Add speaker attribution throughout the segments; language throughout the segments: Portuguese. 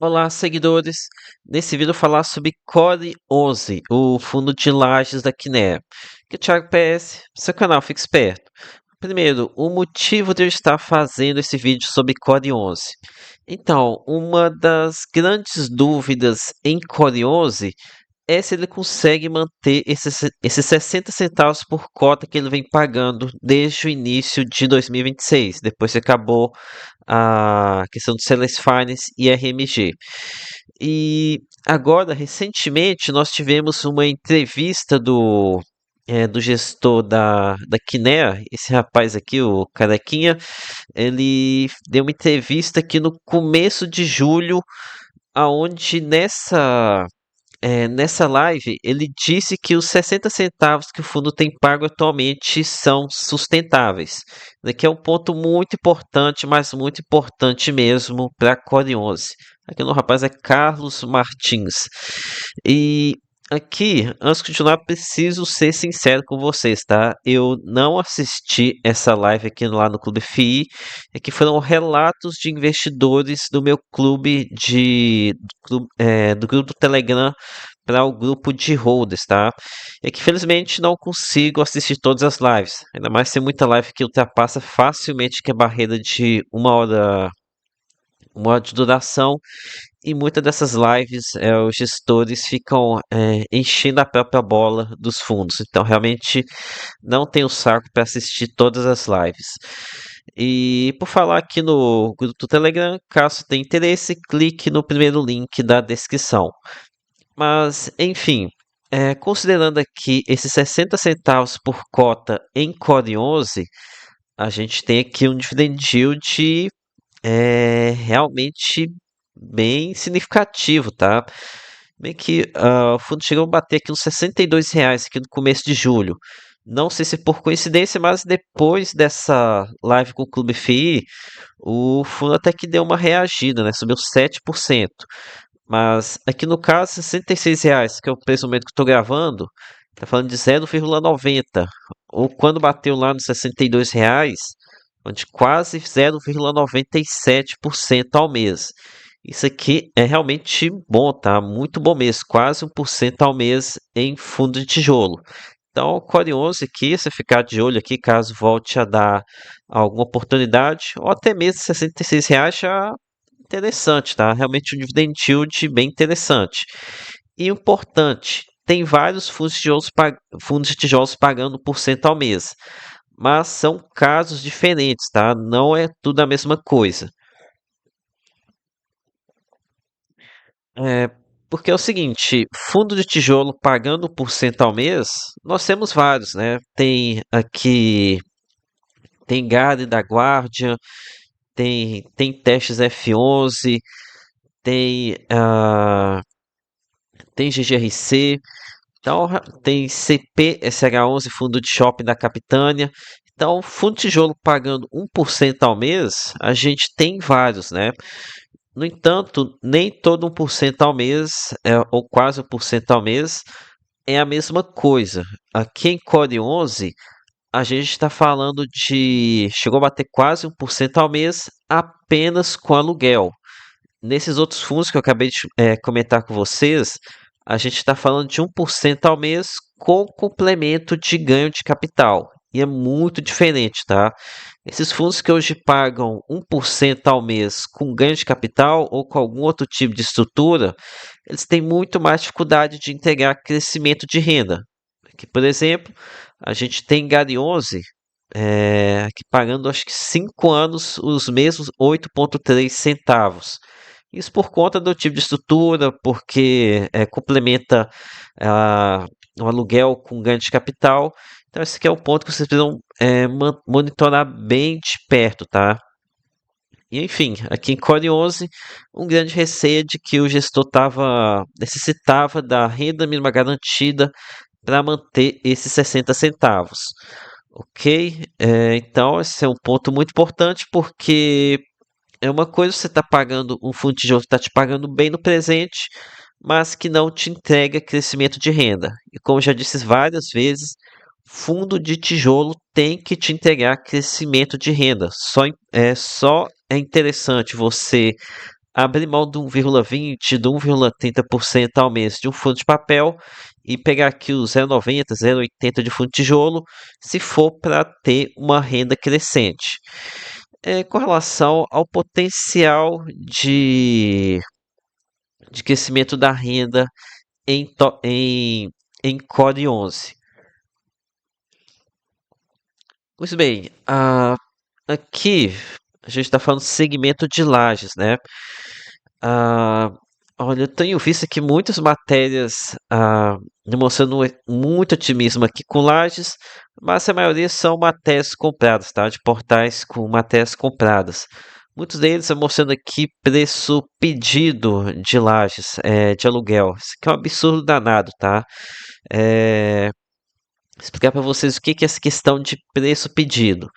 Speaker 1: Olá, seguidores. Nesse vídeo eu vou falar sobre Core 11, o fundo de lajes da Kinea. Que é o Thiago PS, seu canal, fique esperto. Primeiro, o motivo de eu estar fazendo esse vídeo sobre Core 11. Então, uma das grandes dúvidas em Core 11 é se ele consegue manter esses 60 centavos por cota que ele vem pagando desde o início de 2026, depois que acabou a questão do Celeste Finance e RMG. E agora, recentemente, nós tivemos uma entrevista do gestor da Kinea, esse rapaz aqui, o Carequinha, ele deu uma entrevista aqui no começo de julho, aonde nessa live, ele disse que os 60 centavos que o fundo tem pago atualmente são sustentáveis. Daqui é um ponto muito importante, mas muito importante mesmo para a Core 11. Aqui no rapaz é Carlos Martins. E aqui, antes de continuar, preciso ser sincero com vocês, tá? Eu não assisti essa live aqui lá no Clube FI, é que foram relatos de investidores do meu clube do grupo do Telegram para o grupo de holders, tá? É que felizmente não consigo assistir todas as lives, ainda mais se tem muita live que ultrapassa facilmente que a barreira de uma hora de duração, e muitas dessas lives os gestores ficam enchendo a própria bola dos fundos, então realmente não tenho saco para assistir todas as lives. E por falar aqui no grupo do Telegram, caso tenha interesse, clique no primeiro link da descrição. Mas, enfim, considerando aqui esses 60 centavos por cota em Core 11, a gente tem aqui um dividend yield realmente bem significativo, tá? Bem que o fundo chegou a bater aqui uns R$ 62 aqui no começo de julho. Não sei se por coincidência, mas depois dessa live com o Clube FI, o fundo até que deu uma reagida, né? Subiu 7%. Mas aqui no caso, R$ 66, que é o preço no momento que eu estou gravando, tá falando de 0,90. Ou quando bateu lá nos R$ 62, onde quase 0,97% ao mês. Isso aqui é realmente bom, tá? Muito bom mesmo, quase 1% ao mês em fundo de tijolo. Então, o Core 11 aqui, você ficar de olho aqui, caso volte a dar alguma oportunidade, ou até mesmo R$ 66 já interessante, tá? Realmente um dividend yield bem interessante. E importante, tem vários fundos de tijolos pagando 1% ao mês, mas são casos diferentes, tá? Não é tudo a mesma coisa. É, porque é o seguinte, fundo de tijolo pagando 1% ao mês, nós temos vários, né? Tem Gade da Guardian, tem testes F11, tem, tem GGRC, então tem CP SH11, fundo de shopping da Capitânia. Então, fundo de tijolo pagando 1% ao mês, a gente tem vários, né? No entanto, nem todo 1% ao mês, ou quase 1% ao mês, é a mesma coisa. Aqui em Core 11, a gente está falando de. Chegou a bater quase 1% ao mês apenas com aluguel. Nesses outros fundos que eu acabei de comentar com vocês, a gente está falando de 1% ao mês com complemento de ganho de capital. E é muito diferente, tá? Esses fundos que hoje pagam 1% ao mês com ganho de capital ou com algum outro tipo de estrutura, eles têm muito mais dificuldade de integrar crescimento de renda. Aqui, por exemplo, a gente tem Gari 11, aqui pagando acho que 5 anos os mesmos 8,3 centavos. Isso por conta do tipo de estrutura, porque complementa ah, o aluguel com ganho de capital. Então, esse aqui é o ponto que vocês precisam monitorar bem de perto, tá? E, enfim, aqui em Core 11, um grande receio é de que o gestor necessitava da renda mínima garantida para manter esses 60 centavos. Ok? Então, esse é um ponto muito importante porque é uma coisa você está pagando, um fundo de tijolo está te pagando bem no presente, mas que não te entrega crescimento de renda. E como já disse várias vezes, fundo de tijolo tem que te entregar crescimento de renda. Só é interessante você abrir mão do 1,20, do 1,30% ao mês de um fundo de papel e pegar aqui o 0,90, 0,80 de fundo de tijolo, se for para ter uma renda crescente. Com relação ao potencial de crescimento da renda em, em Core 11. Pois bem, aqui a gente está falando de segmento de lajes, né? Ah, olha, eu tenho visto aqui muitas matérias demonstrando muito otimismo aqui com lajes, mas a maioria são matérias compradas, tá? De portais com matérias compradas. Muitos deles mostrando aqui preço pedido de lajes, de aluguel. Isso aqui é um absurdo danado, tá? É, explicar para vocês o que que é essa questão de preço pedido.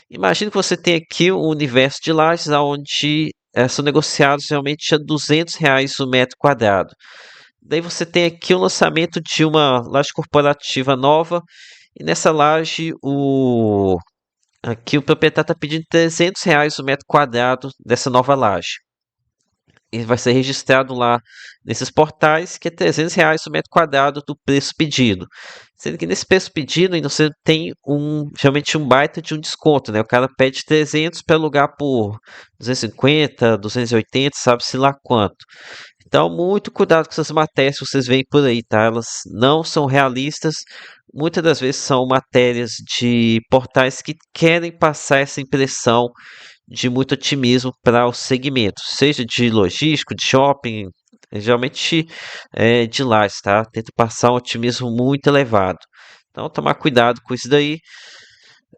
Speaker 1: Imagine que você tem aqui um universo de lajes onde são negociados realmente a R$ 200 o metro quadrado. Daí você tem aqui o lançamento de uma laje corporativa nova e nessa laje aqui o proprietário está pedindo R$ 300 o metro quadrado dessa nova laje. E vai ser registrado lá nesses portais que é R$ 300 o metro quadrado do preço pedido. Sendo que nesse preço pedido ainda você tem geralmente um baita de um desconto, né? O cara pede 300 para alugar por 250, 280, sabe-se lá quanto. Então, muito cuidado com essas matérias que vocês veem por aí, tá? Elas não são realistas. Muitas das vezes são matérias de portais que querem passar essa impressão de muito otimismo para o segmento, seja de logístico, de shopping, geralmente de lajes, tá? Tenta passar um otimismo muito elevado. Então, tomar cuidado com isso daí.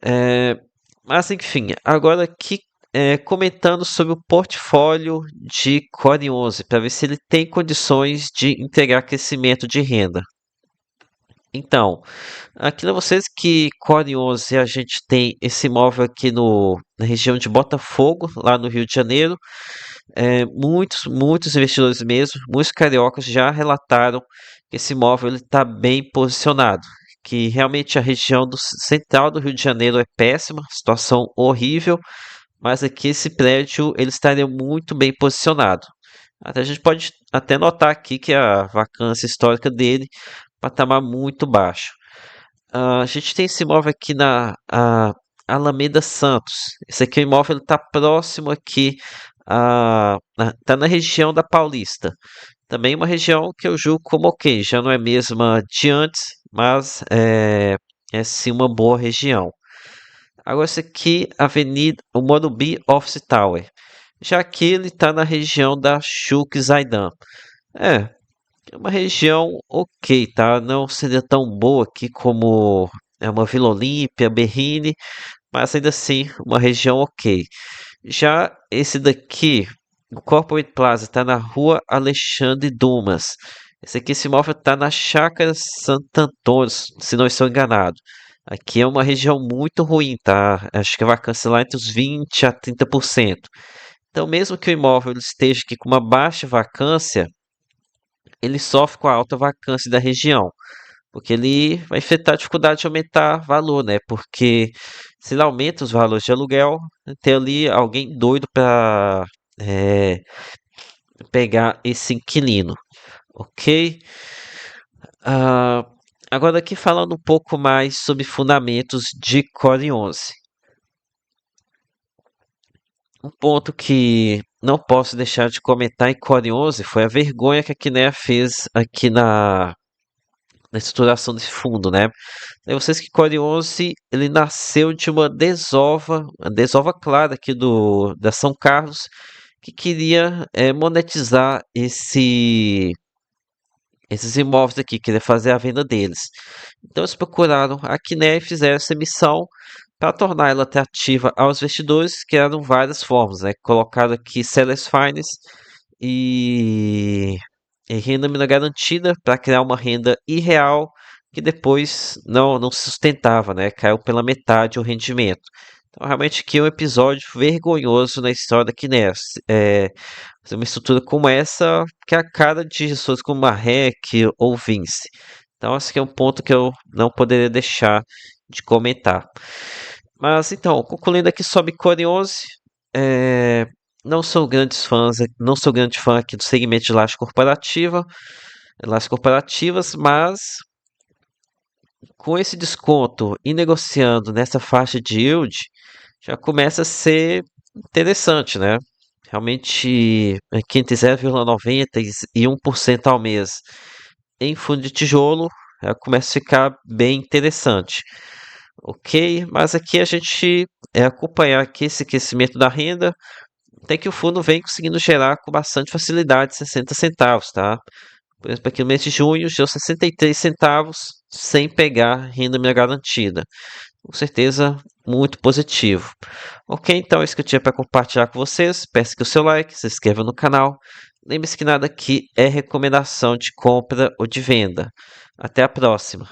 Speaker 1: É, mas, enfim, agora aqui comentando sobre o portfólio de Core 11, para ver se ele tem condições de entregar crescimento de renda. Então, aqui para vocês que Core 11 a gente tem esse imóvel aqui na região de Botafogo, lá no Rio de Janeiro. Muitos investidores mesmo, muitos cariocas já relataram que esse imóvel está bem posicionado, que realmente a região central do Rio de Janeiro é péssima, situação horrível, mas aqui esse prédio ele estaria muito bem posicionado. Até a gente pode até notar aqui que a vacância histórica dele patamar muito baixo. A gente tem esse imóvel aqui na Alameda Santos. Esse aqui o imóvel está próximo aqui, está na região da Paulista. Também uma região que eu julgo como ok, já não é mesma de antes, mas é sim uma boa região. Agora esse aqui, Avenida, o Morumbi Office Tower. Já aqui ele está na região da Chuc Zaidan. É, é uma região ok, tá? Não seria tão boa aqui como uma Vila Olímpia, Berrini, mas ainda assim uma região ok. Já esse daqui, o Corporate Plaza, está na rua Alexandre Dumas. Esse imóvel está na Chácara Santo Antônio, se não estou enganado. Aqui é uma região muito ruim, tá? Acho que vai cancelar entre os 20 a 30%. Então, mesmo que o imóvel esteja aqui com uma baixa vacância, ele sofre com a alta vacância da região, porque ele vai enfrentar a dificuldade de aumentar valor, né? Porque se ele aumenta os valores de aluguel, tem ali alguém doido para pegar esse inquilino, ok? Ah, agora aqui falando um pouco mais sobre fundamentos de Core 11. Um ponto que não posso deixar de comentar em Core 11 foi a vergonha que a Kinea fez aqui na estruturação desse fundo, né? E vocês que Core 11 ele nasceu de uma desova clara aqui da São Carlos, que queria monetizar esses imóveis aqui, queria fazer a venda deles. Então eles procuraram a Quiné e fizeram essa emissão para tornar ela atrativa aos investidores, que eram várias formas, né? Colocaram aqui Sellers Finance e, e renda mínima garantida para criar uma renda irreal que depois não se sustentava, né? Caiu pela metade o rendimento. Então, realmente, aqui é um episódio vergonhoso na história da Kinea. Uma estrutura como essa, que é a cara de gestores como a REC ou Vinci. Então, esse aqui é um ponto que eu não poderia deixar de comentar. Mas, então, concluindo aqui sobre Core 11, Não sou grande fã aqui do segmento de lajes corporativas, mas com esse desconto e negociando nessa faixa de yield, já começa a ser interessante, né? Realmente, aqui entre 0,90 e 1% ao mês em fundo de tijolo, começa a ficar bem interessante. Ok? Mas aqui a gente acompanhar aqui esse crescimento da renda, até que o fundo vem conseguindo gerar com bastante facilidade 60 centavos, tá? Por exemplo, aqui no mês de junho deu 63 centavos sem pegar renda minha garantida. Com certeza, muito positivo. Ok, então é isso que eu tinha para compartilhar com vocês. Peço que o seu like, se inscreva no canal. Lembre-se que nada aqui é recomendação de compra ou de venda. Até a próxima.